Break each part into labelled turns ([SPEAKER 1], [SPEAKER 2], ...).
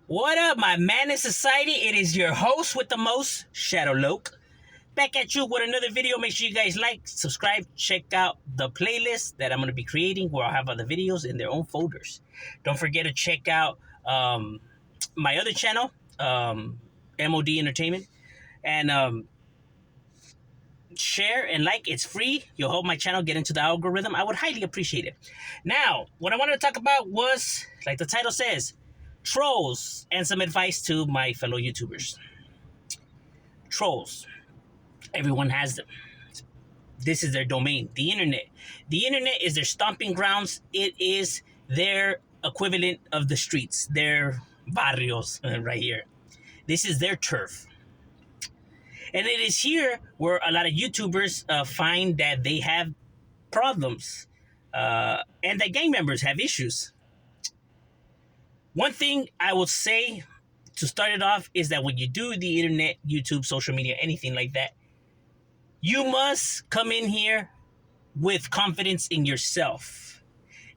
[SPEAKER 1] What up, my man in society? It is your host with the most, Shadow Loke. Back at you with another video. Make sure you guys like, subscribe, check out the playlist that I'm going to be creating where I'll have other videos in their own folders. Don't forget to check out my other channel, MOD Entertainment, and share and like. It's free. You'll help my channel get into the algorithm. I would highly appreciate it. Now, what I wanted to talk about was, like the title says, trolls and some advice to my fellow YouTubers. Trolls. Everyone has them. This is their domain, the internet. The internet is their stomping grounds. It is their equivalent of the streets, their barrios right here. This is their turf. And it is here where a lot of YouTubers find that they have problems and that gang members have issues. One thing I will say to start it off is that when you do the internet, YouTube, social media, anything like that, you must come in here with confidence in yourself.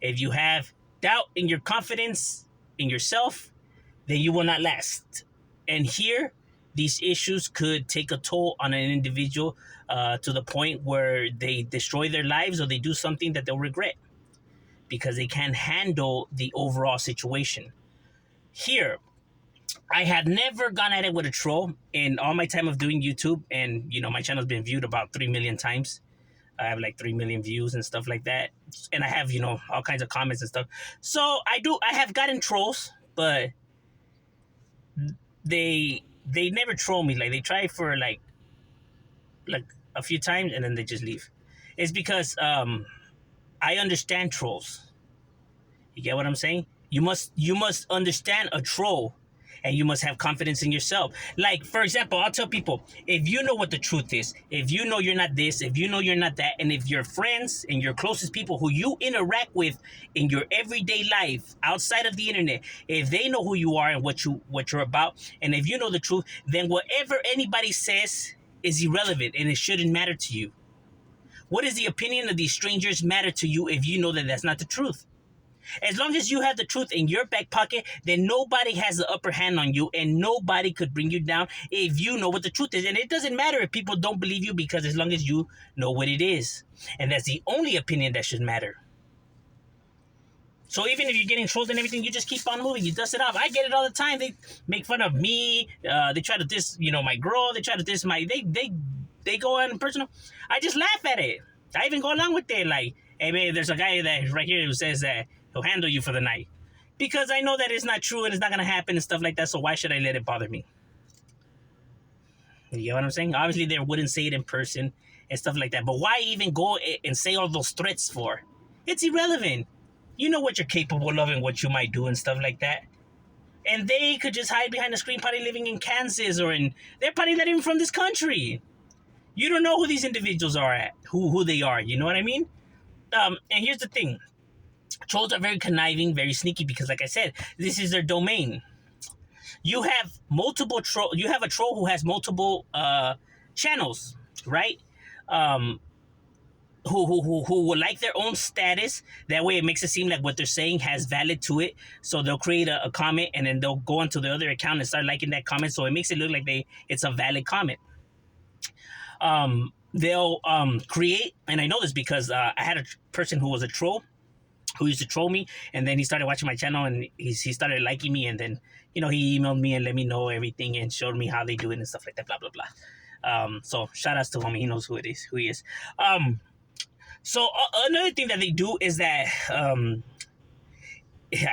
[SPEAKER 1] If you have doubt in your confidence in yourself, then you will not last. And here, these issues could take a toll on an individual to the point where they destroy their lives or they do something that they'll regret because they can't handle the overall situation. Here, I have never gone at it with a troll in all my time of doing YouTube, and my channel's been viewed about 3 million times. I have like 3 million views and stuff like that, and I have all kinds of comments and stuff. So I have gotten trolls, but they never troll me. Like, they try for like a few times and then they just leave. It's because I understand trolls. You get what I'm saying? You must understand a troll, and you must have confidence in yourself. Like, for example, I'll tell people, if you know what the truth is, if you know you're not this, if you know you're not that, and if your friends and your closest people who you interact with in your everyday life outside of the internet, if they know who you are and what you're about, and if you know the truth, then whatever anybody says is irrelevant and it shouldn't matter to you. What does the opinion of these strangers matter to you if you know that that's not the truth? As long as you have the truth in your back pocket, then nobody has the upper hand on you and nobody could bring you down if you know what the truth is. And it doesn't matter if people don't believe you, because as long as you know what it is. And that's the only opinion that should matter. So even if you're getting trolled and everything, you just keep on moving. You dust it off. I get it all the time. They make fun of me. They try to diss, my girl. They try to diss they go on personal. I just laugh at it. I even go along with it. Like, hey, man, there's a guy that right here who says that he'll handle you for the night, because I know that it's not true and it's not going to happen and stuff like that. So why should I let it bother me? You get what I'm saying? Obviously, they wouldn't say it in person and stuff like that. But why even go and say all those threats for? It's irrelevant. You know what you're capable of and what you might do and stuff like that. And they could just hide behind a screen, probably living in Kansas they're probably not even from this country. You don't know who these individuals are who they are. You know what I mean? And here's the thing. Trolls are very conniving, very sneaky, because, like I said, this is their domain. You have multiple troll. You have a troll who has multiple channels, right? Who will like their own status. That way, it makes it seem like what they're saying has valid to it. So they'll create a comment, and then they'll go onto the other account and start liking that comment. So it makes it look like it's a valid comment. They'll create, and I know this because I had a person who was a troll, who used to troll me, and then he started watching my channel, and he started liking me, and then he emailed me and let me know everything and showed me how they do it and stuff like that, blah blah blah. So shout outs to him. He knows who he is. So another thing that they do is that I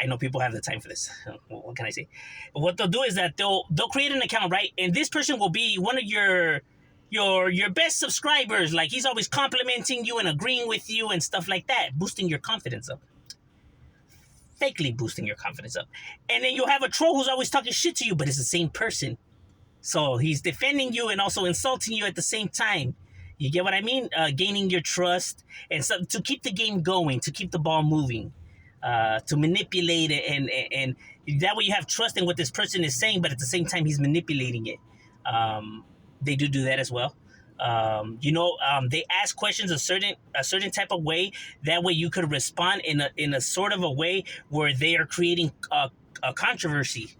[SPEAKER 1] know people have the time for this. What can I say? What they'll do is that they'll create an account, right? And this person will be one of your best subscribers. Like, he's always complimenting you and agreeing with you and stuff like that, boosting your confidence up. Fakely boosting your confidence up. And then you'll have a troll who's always talking shit to you, but it's the same person. So he's defending you and also insulting you at the same time. You get what I mean? Gaining your trust, and so to keep the game going, to keep the ball moving, to manipulate it, and that way you have trust in what this person is saying, but at the same time he's manipulating it. They do that as well. They ask questions a certain type of way. That way you could respond in a sort of a way where they are creating a controversy.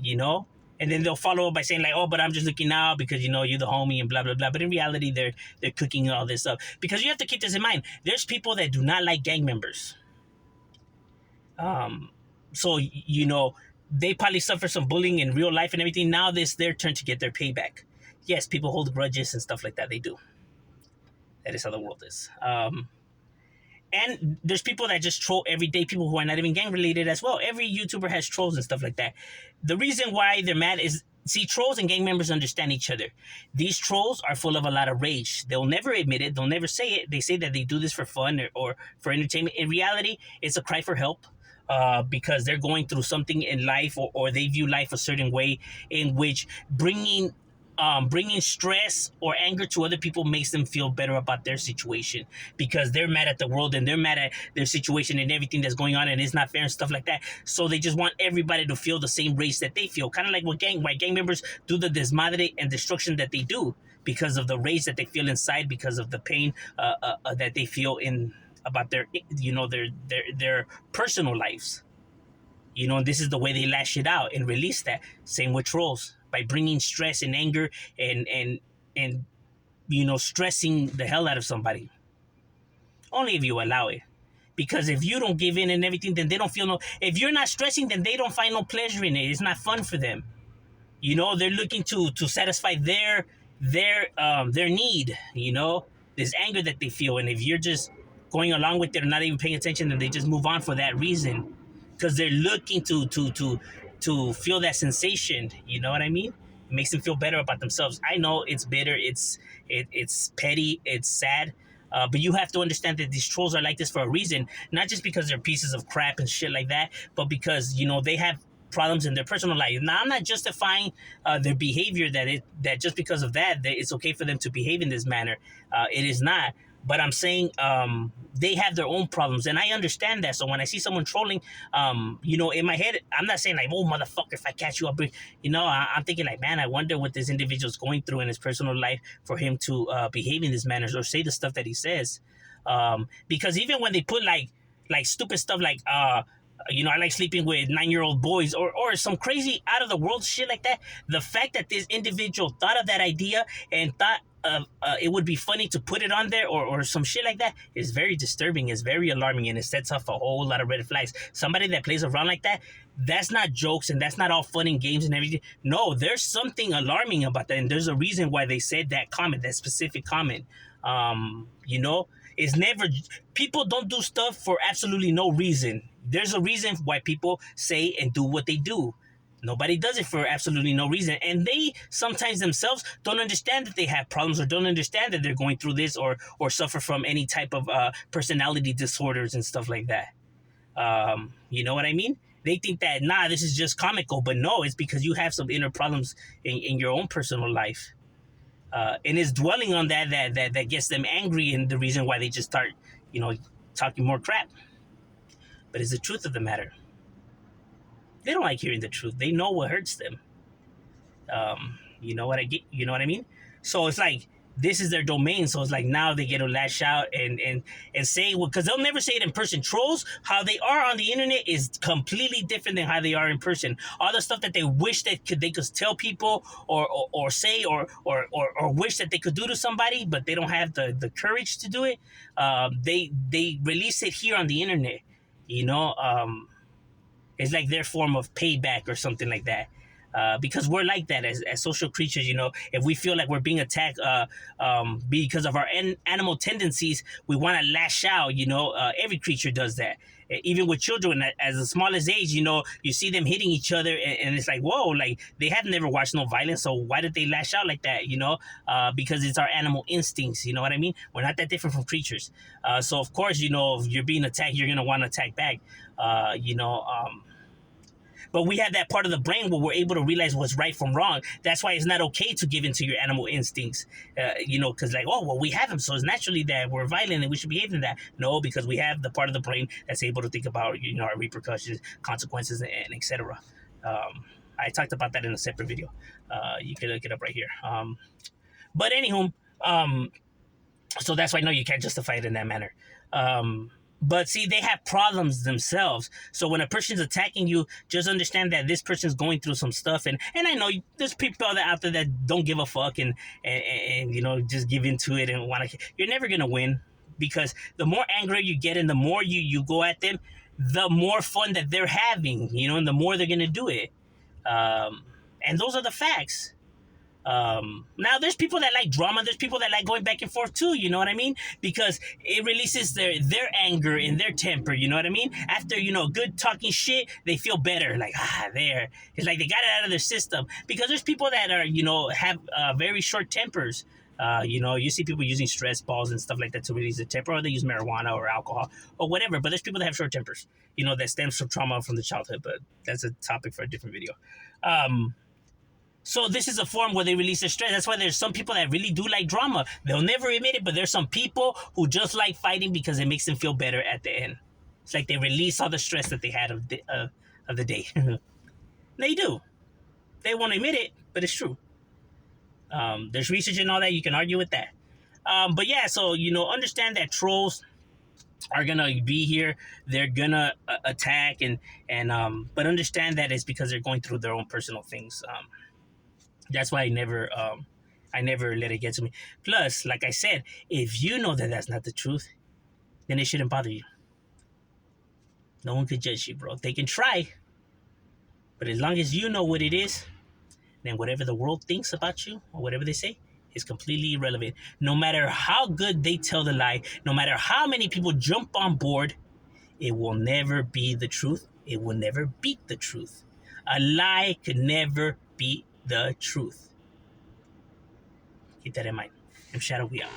[SPEAKER 1] You know, and then they'll follow up by saying like, "Oh, but I'm just looking out because you know you're the homie and blah blah blah." But in reality, they're cooking all this up because you have to keep this in mind. There's people that do not like gang members. Um, so you know they probably suffer some bullying in real life and everything. Now this their turn to get their payback. Yes, people hold grudges and stuff like that. They do. That is how the world is. And there's people that just troll everyday people who are not even gang related as well. Every YouTuber has trolls and stuff like that. The reason why they're mad is, see, trolls and gang members understand each other. These trolls are full of a lot of rage. They'll never admit it. They'll never say it. They say that they do this for fun or for entertainment. In reality, it's a cry for help. Because they're going through something in life, or they view life a certain way in which bringing stress or anger to other people makes them feel better about their situation because they're mad at the world and they're mad at their situation and everything that's going on and it's not fair and stuff like that. So they just want everybody to feel the same rage that they feel. Kind of like why gang members do the desmadre and destruction that they do because of the rage that they feel inside because of the pain that they feel in about their their personal lives. You know, and this is the way they lash it out and release that. Same with trolls by bringing stress and anger and stressing the hell out of somebody. Only if you allow it. Because if you don't give in and everything, then they don't feel no. If you're not stressing, then they don't find no pleasure in it. It's not fun for them. You know, they're looking to satisfy their need. You know, this anger that they feel, and if you're just going along with it and not even paying attention, then they just move on for that reason because they're looking to feel that sensation. You know what I mean? It makes them feel better about themselves. I know it's bitter, it's petty, it's sad. But you have to understand that these trolls are like this for a reason, not just because they're pieces of crap and shit like that, but because they have problems in their personal life. Now, I'm not justifying their behavior that just because of that it's okay for them to behave in this manner. It is not. But I'm saying they have their own problems, and I understand that. So when I see someone trolling, in my head, I'm not saying like, "Oh, motherfucker, if I catch you, I'll bring." I'm thinking like, man, I wonder what this individual's going through in his personal life for him to behave in these manners or say the stuff that he says. Because even when they put like stupid stuff like, I like sleeping with 9-year-old boys or some crazy out of the world shit like that. The fact that this individual thought of that idea and thought it would be funny to put it on there or some shit like that is very disturbing, is very alarming, and it sets off a whole lot of red flags. Somebody that plays around like that, that's not jokes and that's not all fun and games and everything. No, there's something alarming about that, and there's a reason why they said that comment, that specific comment. It's never, people don't do stuff for absolutely no reason. There's a reason why people say and do what they do. Nobody does it for absolutely no reason. And they sometimes themselves don't understand that they have problems or don't understand that they're going through this or suffer from any type of personality disorders and stuff like that. You know what I mean? They think that, this is just comical. But no, it's because you have some inner problems in your own personal life. And it's dwelling on that gets them angry, and the reason why they just start, talking more crap. But it's the truth of the matter. They don't like hearing the truth. They know what hurts them. You know what I get? You know what I mean? So it's like this is their domain. So it's like now they get to lash out and say, well, because they'll never say it in person. Trolls, how they are on the internet is completely different than how they are in person. All the stuff that they wish they could tell people or say or wish that they could do to somebody, but they don't have the courage to do it. They release it here on the internet. It's like their form of payback or something like that. Because we're like that as social creatures, if we feel like we're being attacked because of our animal tendencies, we want to lash out, every creature does that. Even with children as the smallest age, you see them hitting each other and it's like, whoa, like they have never watched no violence. So why did they lash out like that? Because it's our animal instincts. You know what I mean? We're not that different from creatures. So of course, if you're being attacked, you're going to want to attack back, but we have that part of the brain where we're able to realize what's right from wrong. That's why it's not okay to give into your animal instincts, because we have them, so it's naturally that we're violent and we should behave in that. No, because we have the part of the brain that's able to think about, our repercussions, consequences, and etc. I talked about that in a separate video. You can look it up right here. But anywho, so that's why no, you can't justify it in that manner. But see, they have problems themselves. So when a person's attacking you, just understand that this person's going through some stuff. And I know there's people that out there that don't give a fuck and you know just give into it and want to. You're never gonna win because the more angry you get and the more you go at them, the more fun that they're having. You know, and the more they're gonna do it. And those are the facts. Now there's people that like drama. There's people that like going back and forth too. You know what I mean? Because it releases their anger and their temper. You know what I mean? After good talking shit, they feel better. Like there. It's like they got it out of their system. Because there's people that are have very short tempers. You see people using stress balls and stuff like that to release the temper, or they use marijuana or alcohol or whatever. But there's people that have short tempers. That stems from trauma from the childhood. But that's a topic for a different video. So this is a form where they release their stress. That's why there's some people that really do like drama. They'll never admit it, but there's some people who just like fighting because it makes them feel better at the end. It's like they release all the stress that they had of the day. They do. They won't admit it, but it's true. There's research and all that. You can argue with that. But yeah, so understand that trolls are gonna be here. They're gonna attack but understand that it's because they're going through their own personal things. That's why I never let it get to me. Plus, like I said, if you know that that's not the truth, then it shouldn't bother you. No one could judge you, bro. They can try, but as long as you know what it is, then whatever the world thinks about you or whatever they say is completely irrelevant. No matter how good they tell the lie, no matter how many people jump on board, it will never be the truth. It will never beat the truth. A lie could never beat the truth. Keep that in mind. I'm Shadow. We out.